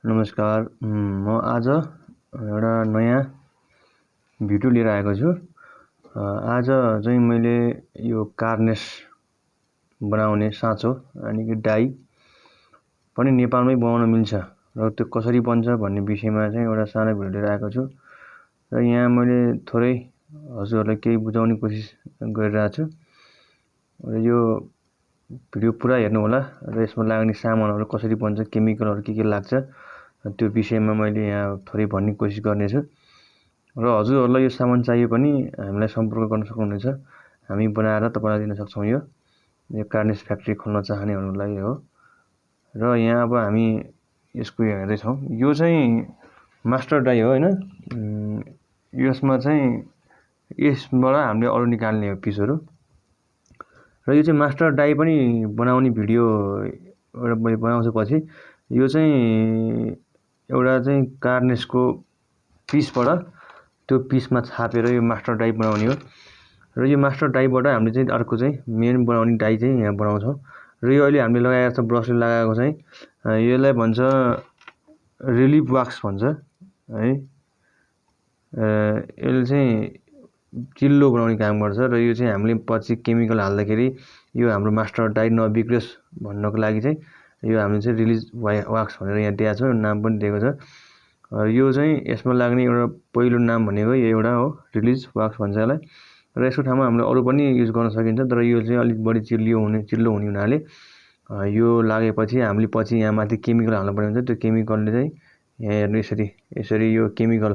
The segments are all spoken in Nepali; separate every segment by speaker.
Speaker 1: नमस्कार। म आज एउटा नयाँ भिडियो लिएर आएको छु। आज चाहिँ मैले यो कार्नेस बनाउने साँचो अनि कि डाई पनि नेपालमै बनाउन मिल्छ र त्यो कसरी बन्छ भन्ने विषयमा चाहिँ एउटा सानो भिडियो लिएर आएको छु। र यहाँ मैले थोरै हजुरहरूलाई केही बुझाउने कोसिस गरिरहेको छु र यो भिडियो पुरा हेर्नु होला र यसमा लाग्ने सामानहरू कसरी बन्छ, केमिकलहरू के लाग्छ त्यो विषयमा मैले यहाँ थोरै भन्ने कोसिस गर्नेछु। र हजुरहरूलाई यो सामान चाहियो पनि हामीलाई सम्पर्क गर्न सक्नुहुनेछ। हामी बनाएर तपाईँलाई दिन सक्छौँ। यो कार्निस फ्याक्ट्री खोल्न चाहनेहरूलाई हो। र यहाँ अब हामी यसको हेर्दैछौँ। यो चाहिँ मास्टर डाई हो हैन। यसमा चाहिँ यसबाट हामीले अरू निकाल्ने हो पिसहरू। र यो चाहिँ मास्टर डाई पनि बनाउने भिडियो एउटा मैले बनाउँछु पछि। यो चाहिँ एउटा चाहिँ कार्नेसको पिसबाट त्यो पिसमा छापेर यो मास्टर डाई बनाउने हो। र यो मास्टर डाईबाट हामीले चाहिँ अर्को चाहिँ मेन बनाउने डाई चाहिँ यहाँ बनाउँछौँ। र यो अहिले हामीले लगाएको छ ब्रसले लगाएको चाहिँ यसलाई भन्छ रिलिफ वाक्स भन्छ है। यसले चाहिँ चिल्लो बनाउने काम गर्छ र यो चाहिँ हामीले पछि केमिकल हाल्दाखेरि यो हाम्रो मास्टर डाई नबिग्रोस् भन्नको लागि चाहिँ यो हामीले चाहिँ रिलिज वाक्स भनेर यहाँ दिएको छ, नाम पनि दिएको छ। यो चाहिँ यसमा लाग्ने एउटा पहिलो नाम भनेको यो एउटा हो, रिलिज वाक्स भन्छ यसलाई। र यसको ठाउँमा हामीले अरू पनि युज गर्न सकिन्छ, तर यो चाहिँ अलिक बढी चिल्लो हुने हुनाले यो लागेपछि हामीले पछि यहाँ माथि केमिकल हाल्नुपर्ने हुन्छ। त्यो केमिकलले चाहिँ यहाँ हेर्नु यसरी यो केमिकल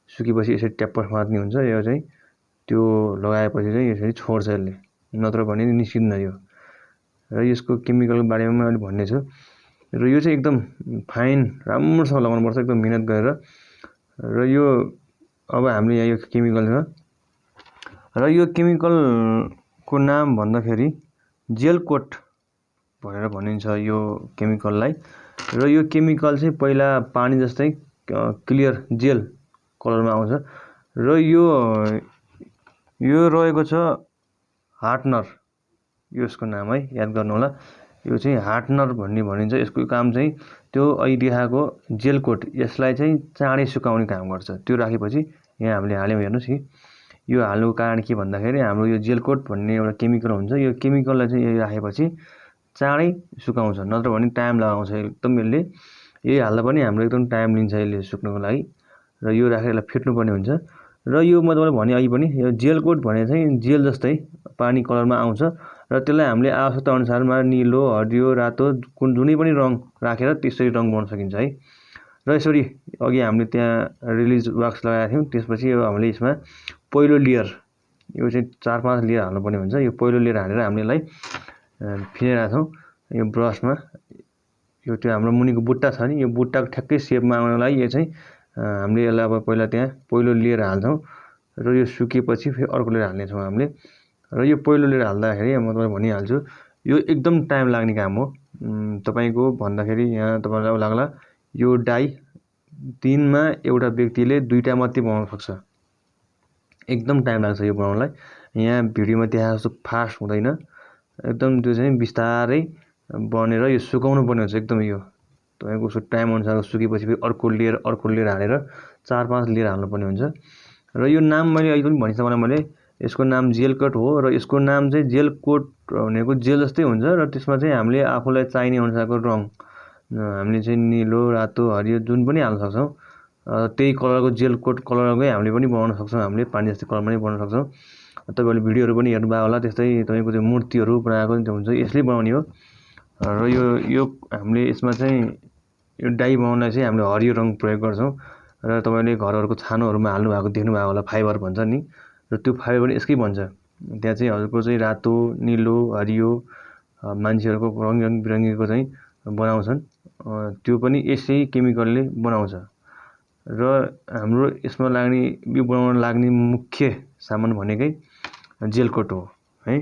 Speaker 1: सुकेपछि यसरी ट्याप्प समात्ने हुन्छ। यो चाहिँ त्यो लगाएपछि चाहिँ यसरी छोड्छ यसले, नत्र भने निस्किन्न यो। र यसको केमिकलको बारेमा म अलिक भन्ने छु। र यो चाहिँ एकदम फाइन राम्रोसँग लगाउनुपर्छ, एकदम मिहिनेत गरेर। र यो अब हामीले यहाँ यो केमिकल छ र यो केमिकलको नाम भन्दाखेरि जेल कोट भनेर भनिन्छ यो केमिकललाई। र यो केमिकल चाहिँ पहिला पानी जस्तै क्लियर जेल कलरमा आउँछ। र यो रहेको छ हार्टनर, यसको नाम है याद गर्नु होला। यो चाहिँ हार्टनर भन्ने भनिन्छ। यसको काम चाहिँ त्यो अहिले देखाएको जेल कोट, यसलाई चाहिँ चाँडै सुकाउने काम गर्छ। त्यो राखेपछि यहाँ हामीले हाल्यौँ, हेर्नुहोस् कि यो हाल्नुको कारण के भन्दाखेरि हाम्रो यो जेल कोट भन्ने एउटा केमिकल हुन्छ। यो केमिकललाई चाहिँ यही राखेपछि चाँडै सुकाउँछ, नत्र भने टाइम लगाउँछ एकदम। यसले यही हाल्दा पनि हाम्रो एकदम टाइम लिन्छ यसले सुक्नको लागि। र यो राखेर यसलाई फिट्नुपर्ने हुन्छ। र यो म तपाईँलाई भने अघि पनि यो जेल कोट भने चाहिँ जेल जस्तै पानी कलरमा आउँछ र त्यसलाई हामीले आवश्यकता अनुसारमा निलो, हरियो, रातो जुनै पनि रङ राखेर त्यसरी रङ बनाउन सकिन्छ है। र यसरी अघि हामीले त्यहाँ रिलिज वाक्स लगाएको थियौँ, त्यसपछि यो हामीले यसमा पहिलो लेयर यो चाहिँ 4-5 लेयर हाल्नुपर्ने हुन्छ। यो पहिलो लेयर हालेर हामीले यसलाई फिरेका छौँ यो ब्रसमा। यो त्यो हाम्रो मुनिको बुट्टा छ नि, यो बुट्टाको ठ्याक्कै सेपमा आउनको लागि यो चाहिँ हामीले यसलाई अब पहिला त्यहाँ पहिलो लेयर हाल्छौँ र यो सुकेपछि फेरि अर्को लेयर हाल्नेछौँ हामीले। र यो पहिलो लेयर हाल्दाखेरि म तपाईँलाई भनिहाल्छु, यो एकदम टाइम लाग्ने काम हो। तपाईँको भन्दाखेरि यहाँ तपाईँलाई लाग्ला यो डाई दिनमा एउटा व्यक्तिले 2टा मात्रै बनाउन सक्छ। एकदम टाइम लाग्छ यो बनाउनलाई। यहाँ भिडियोमा देखाएको जस्तो फास्ट हुँदैन, एकदम त्यो चाहिँ बिस्तारै बनेर यो सुकाउनु पर्ने हुन्छ एकदम। यो तपाईँको उसको टाइम अनुसार सुकेपछि फेरि अर्को लेयर हालेर 4-5 लेयर हाल्नुपर्ने हुन्छ। र यो नाम मैले अहिले पनि भनिसकेँ तपाईँलाई मैले, यसको नाम जेल कोट हो। र यसको नाम चाहिँ जेल कोट भनेको जेल जस्तै हुन्छ र त्यसमा चाहिँ हामीले आफूलाई चाहिने अनुसारको रङ हामीले चाहिँ निलो, रातो, हरियो जुन पनि हाल्न सक्छौँ। त्यही कलरको जेल कोट कलरकै हामीले पनि बनाउन सक्छौँ, हामीले पानी जस्तै कलरमा पनि बनाउन सक्छौँ। तपाईँहरूले भिडियोहरू पनि हेर्नुभएको होला, त्यस्तै तपाईँको त्यो मूर्तिहरू बनाएको हुन्छ, यसले बनाउने हो। र यो हामीले यसमा चाहिँ यो डाई बनाउनलाई चाहिँ हामीले हरियो रङ प्रयोग गर्छौँ। र तपाईँले घरहरूको छानोहरूमा हाल्नुभएको देख्नुभएको होला, फाइबर भन्छ नि, र त्यो फाइबर पनि यसकै भन्छ। त्यहाँ चाहिँ हजुरको चाहिँ रातो, निलो, हरियो मान्छेहरूको रङ बिरङ्गीको चाहिँ बनाउँछन्, त्यो पनि यसै केमिकलले बनाउँछ। र हाम्रो यसमा लाग्ने यो बनाउन लाग्ने मुख्य सामान भनेकै जेल कोट हो है।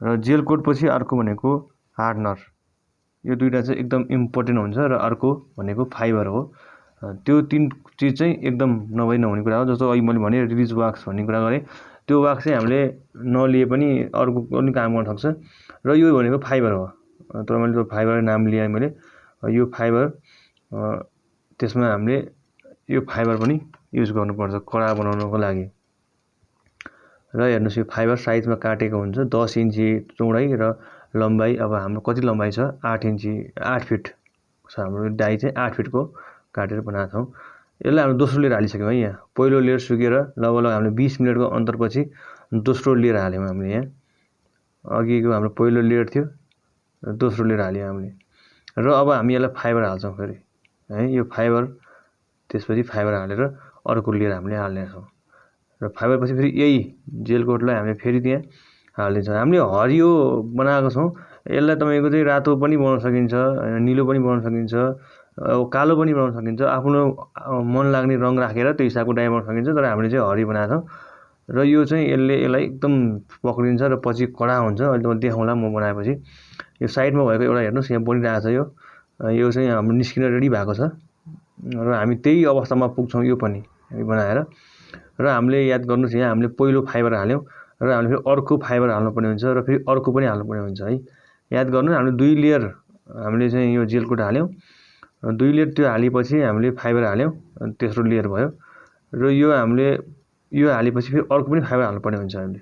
Speaker 1: र जेल कोट पछि अर्को भनेको हार्डनर, यो दुईटा चाहिँ एकदम इम्पोर्टेन्ट हुन्छ। र अर्को भनेको फाइबर हो। त्यो 3 चिज चाहिँ एकदम नहुने कुरा हो। जस्तो अघि मैले भने रिलिज वाक्स भन्ने कुरा गरेँ, त्यो वाक्स चाहिँ हामीले नलिए पनि अर्को पनि काम गर्न सक्छ। र यो भनेको फाइबर हो, तर मैले त्यो फाइबर नाम लिएँ मैले। यो फाइबर त्यसमा हामीले यो फाइबर पनि युज गर्नुपर्छ कडा बनाउनको लागि। र हेर्नुहोस् यो फाइबर साइजमा काटेको हुन्छ 10 इन्ची चौडाइ र लम्बाइ। अब हाम्रो कति लम्बाइ छ 8 इन्ची 8 फिट छ हाम्रो डाई चाहिँ 8 फिटको काटेर बनाएको छौँ। यसलाई हामीले दोस्रो लेयर हालिसक्यौँ है। यहाँ पहिलो लेयर सुकेर लगभग हामीले 20 मिनटको अन्तरपछि दोस्रो लेयर हाल्यौँ हामीले। यहाँ अघिको हाम्रो पहिलो लेयर थियो दोस्रो लेयर हाल्यौँ हामीले। र अब हामी यसलाई फाइबर हाल्छौँ फेरि है। यो फाइबर त्यसपछि फाइबर हालेर अर्को लेयर हामीले हाल्नेछौँ। र फाइबर पछि फेरि यही जेल कोटलाई हामीले फेरि त्यहाँ हालिदिन्छौँ। हामीले हरियो बनाएको छौँ। यसलाई तपाईँको चाहिँ रातो पनि बनाउन सकिन्छ, निलो पनि बनाउन सकिन्छ, कालो पनि बनाउन सकिन्छ। आफ्नो मन लाग्ने रङ राखेर त्यो हिसाबको डाई बनाउन सकिन्छ। तर हामीले चाहिँ हरियो बनाएको छौँ। र यो चाहिँ यसलाई एकदम पक्रिन्छ र पछि कडा हुन्छ। अहिले तपाईँले देखाउँला म बनाएपछि। यो साइडमा भएको एउटा हेर्नुहोस् यहाँ बनिरहेको छ। यो चाहिँ हाम्रो निस्किन रेडी भएको छ र हामी त्यही अवस्थामा पुग्छौँ यो पनि बनाएर। र हामीले याद गर्नुहोस् यहाँ हामीले पहिलो फाइबर हाल्यौँ र हामीले फेरि अर्को फाइबर हाल्नुपर्ने हुन्छ र फेरि अर्को पनि हाल्नुपर्ने हुन्छ है। याद गर्नु हामीले 2 लेयर हामीले चाहिँ यो जेल कोट हाल्यौँ। 2 लेयर त्यो हालेपछि हामीले फाइबर हाल्यौँ अनि तेस्रो लेयर भयो। र यो हामीले यो हालेपछि फेरि अर्को पनि फाइबर हाल्नुपर्ने हुन्छ हामीले।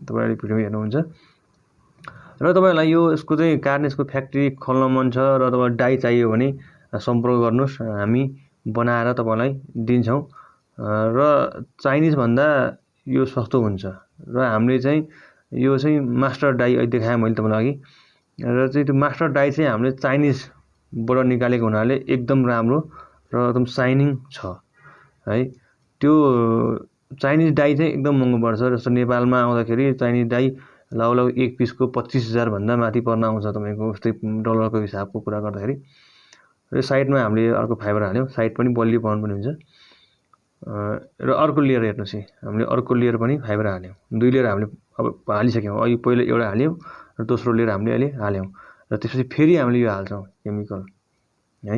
Speaker 1: तपाईँले भिडियोमा हेर्नुहुन्छ। र तपाईँलाई यो यसको चाहिँ कार्निसको फ्याक्ट्री खोल्न मन छ र तपाईँ डाई चाहियो भने सम्पर्क गर्नुहोस्, हामी बनाएर तपाईँलाई दिन्छौँ। र चाइनिज भन्दा यो सस्तो हुन्छ। र हामीले चाहिँ यो चाहिँ मास्टर डाई अहिले देखाएँ मैले तपाईँलाई अघि। र चाहिँ त्यो मास्टर डाई चाहिँ हामीले चाइनिजबाट निकालेको हुनाले एकदम राम्रो र एकदम साइनिङ छ है। त्यो चाइनिज डाई चाहिँ एकदम महँगो पर्छ। जस्तो नेपालमा आउँदाखेरि चाइनिज डाई लगभग एक पिसको 25,000 भन्दा माथि पर्न आउँछ तपाईँको उस्तै डलरको हिसाबको कुरा गर्दाखेरि। र साइडमा हामीले अर्को फाइबर हाल्यौँ, साइड पनि बलियो बनाउनु पनि हुन्छ। र अर्को लेयर हेर्नुहोस् हामीले अर्को लेयर पनि फाइबर हाल्यौँ। 2 लेयर हामीले अब हालिसक्यौँ। अघि पहिलो एउटा हाल्यौँ र दोस्रो लेयर हामीले अहिले हाल्यौँ। र त्यसपछि फेरि हामीले यो हाल्छौँ केमिकल है।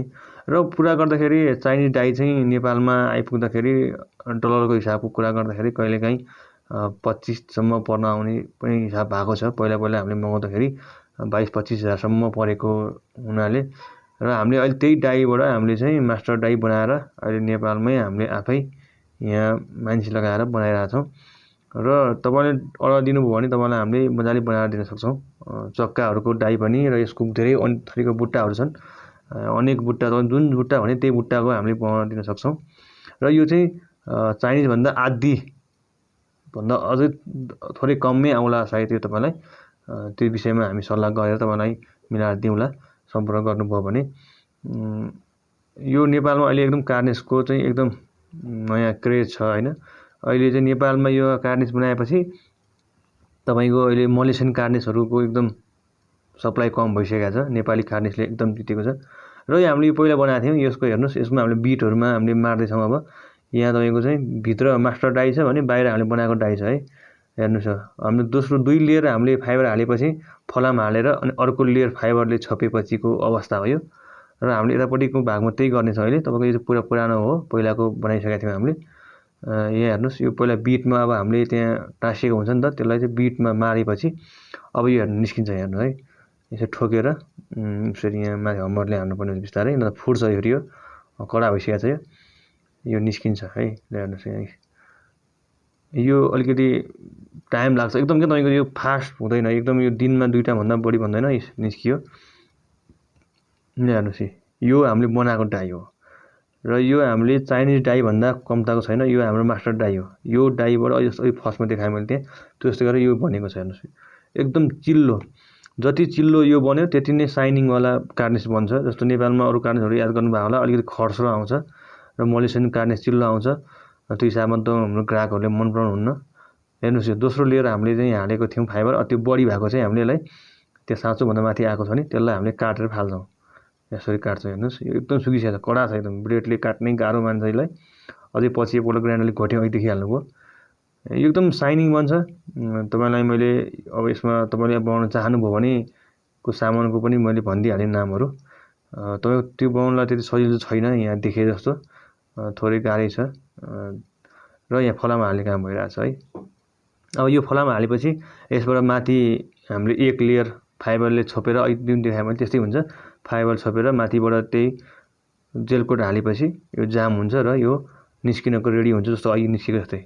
Speaker 1: र कुरा गर्दाखेरि चाइनिज डाई चाहिँ नेपालमा आइपुग्दाखेरि डलरको हिसाबको कुरा गर्दाखेरि कहिलेकाहीँ 25सम्म पर्न आउने पनि हिसाब भएको छ। पहिला हामीले मगाउँदाखेरि 22-25,000सम्म परेको हुनाले र हामीले अहिले त्यही डाईबाट हामीले चाहिँ मास्टर डाई बनाएर अहिले नेपालमै हामीले आफै यहाँ मान्छे लगाएर बनाइरहेको छौँ। र तपाईँले अर्डर दिनुभयो भने तपाईँलाई हामीले मजाले बनाएर दिन सक्छौँ। चक्काहरूको डाई पनि र यसको धेरै अन्य थरीको बुट्टाहरू छन्। अनेक बुट्टा जुन बुट्टा भने त्यही बुट्टाको हामीले बनाएर दिन सक्छौँ। र यो चाहिँ चाइनिजभन्दा आधी भन्दा अझै थोरै कमै आउला सायद यो तपाईँलाई। त्यो विषयमा हामी सल्लाह गरेर तपाईँलाई मिलाएर दिउँला सम्पर्क गर्नुभयो भने। यो नेपालमा अहिले एकदम कार्निसको चाहिँ एकदम नयाँ क्रेज छ होइन। अहिले चाहिँ नेपालमा यो कार्निस बनाएपछि तपाईँको अहिले मलेसियन कार्निसहरूको एकदम सप्लाई कम भइसकेको छ। नेपाली कार्निसले एकदम जितेको छ। र यो हामीले पहिला बनाएको थियौँ। यसको हेर्नुहोस् यसमा हामीले बिटहरूमा हामीले मार्दैछौँ। अब यहाँ तपाईँको चाहिँ भित्र मास्टर डाई छ भने बाहिर हामीले बनाएको डाई छ है। हेर्नुहोस् हामीले दोस्रो 2 लेयर हामीले फाइबर हालेपछि फलाम हालेर अनि अर्को लेयर फाइबरले छपेपछिको अवस्था हो यो। र हामीले यतापट्टिको भागमा त्यही गर्नेछौँ अहिले। तपाईँको यो पुरा पुरानो हो, पहिलाको बनाइसकेका थियौँ हामीले। यहाँ हेर्नुहोस् यो पहिला बिटमा अब हामीले त्यहाँ टाँसिएको हुन्छ नि त, त्यसलाई चाहिँ बिटमा मारेपछि अब यो हेर्नु निस्किन्छ। हेर्नु है यसरी ठोकेर यसरी यहाँ माथि हम्मरले हाल्नुपर्ने हुन्छ बिस्तारै, न फुट्छ फेरि यो कडा भइसकेको छ यो निस्किन्छ है। हेर्नुहोस् यो अलिकति टाइम लाग्छ एकदम क्या। तपाईँको यो फास्ट हुँदैन एकदम। यो दिनमा 2टा भन्दा बढी भन्दैन निस्कियो। हेर्नुहोस् यो हामीले बनाएको डाई हो। र यो हामीले चाइनिज डाई भन्दा कम्ताको छैन। यो हाम्रो मास्टर डाई हो। यो डाईबाट अहिले फर्स्टमा देखाएँ मैले त्यहाँ त्यस्तै गरेर यो बनेको छ। हेर्नुहोस् एकदम चिल्लो, जति चिल्लो यो बन्यो त्यति नै साइनिङवाला कार्निस बन्छ। जस्तो नेपालमा अरू कार्निसहरू याद गर्नुभएको होला अलिकति खर्सो आउँछ र मलेसियन कार्निस चिल्लो आउँछ। त्यो हिसाबमा त हाम्रो ग्राहकहरूले मन पराउनुहुन्न। हेर्नुहोस् यो दोस्रो लेयर हामीले चाहिँ हालेको थियौँ फाइबर। त्यो बढी भएको चाहिँ हामीले यसलाई त्यो साँचोभन्दा माथि आएको छ भने त्यसलाई हामीले काटेर फाल्छौँ। यसरी काट्छौँ। हेर्नुहोस् यो एकदम सुकिसकेको छ, कडा छ एकदम। ब्लेडले काट्नै गाह्रो मान्छ यसलाई। अझै पछि एकपल्ट ग्राइन्डरले घट्यो अघि देखिहाल्नुभयो। यो एकदम साइनिङ बन्छ। तपाईँलाई मैले अब यसमा तपाईँले बनाउन चाहनुभयो भने को सामानको पनि मैले भनिदिइहालेँ नामहरू। तपाईँ त्यो बनाउनलाई त्यति सजिलो छैन यहाँ देखे जस्तो, थोरै गाह्रै छ। र यहाँ फलाम हाल्ने काम भइरहेछ है। अब यो फलाम हालेपछि यसबाट माथि हामीले 1 लेयर फाइबरले छोपेर जुन देखाएँ मैले त्यस्तै हुन्छ। फाइबर छोपेर माथिबाट त्यही जेल कोट हालेपछि यो जाम हुन्छ र यो निस्किनको रेडी हुन्छ, जस्तो अघि निस्केको जस्तै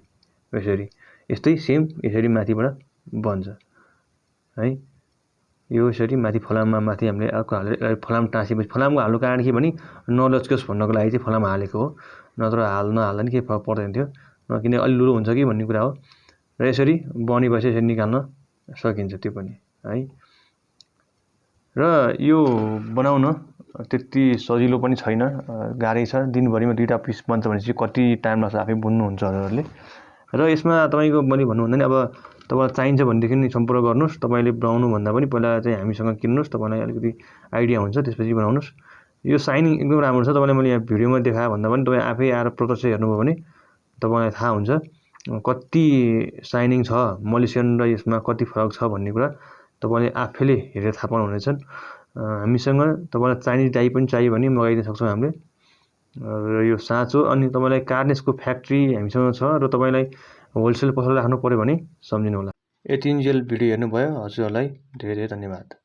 Speaker 1: यसरी। यस्तै सेम यसरी माथिबाट बन्छ है। यो यसरी माथि फलाममा माथि हामीले अर्को हालेर फलाम टाँसेपछि, फलामको हाल्नु कारण के भने नलच्कोस् भन्नको लागि चाहिँ फलाम हालेको हो, नत्र नहाल्दा नि केही फरक पर्दैन थियो, किन अलिलुलो हुन्छ कि भन्ने कुरा हो। र यसरी बनेपछि यसरी निकाल्न सकिन्छ त्यो पनि है। र यो बनाउन त्यति सजिलो पनि छैन, गाह्रै छ। दिनभरिमा 2टा पिस बन्छ भनेपछि कति टाइम लाग्छ आफै बुझ्नुहुन्छ हजुरहरूले। र यसमा तपाईँको मैले भन्नुभन्दा नि अब तपाईँलाई चाहिन्छ भनेदेखि नि सम्पर्क गर्नुहोस्। तपाईँले बनाउनुभन्दा पनि पहिला चाहिँ हामीसँग किन्नुहोस्, तपाईँलाई अलिकति आइडिया हुन्छ, त्यसपछि बनाउनुहोस्। यो साइनिङ एकदम राम्रो छ। तपाईँलाई मैले यहाँ भिडियोमा देखाएँ भन्दा पनि तपाईँ आफै आएर प्रत्यक्ष हेर्नुभयो भने तपाईँलाई थाहा हुन्छ कति साइनिङ छ, मलेसियन र यसमा कति फरक छ भन्ने कुरा तपाईँले आफैले हेरेर थाहा पाउनुहुनेछन्। हामीसँग तपाईँलाई चाइनिज डाई पनि चाहियो भने मगाइदिन सक्छौँ हामीले। र यो साँचो अनि तपाईँलाई कार्निसको फ्याक्ट्री हामीसँग छ, र तपाईँलाई होलसेल पसल राख्नु पऱ्यो भने सम्झिनु होला। यतिन्जेल भिडियो हेर्नुभयो, हजुरहरूलाई धेरै धेरै धन्यवाद।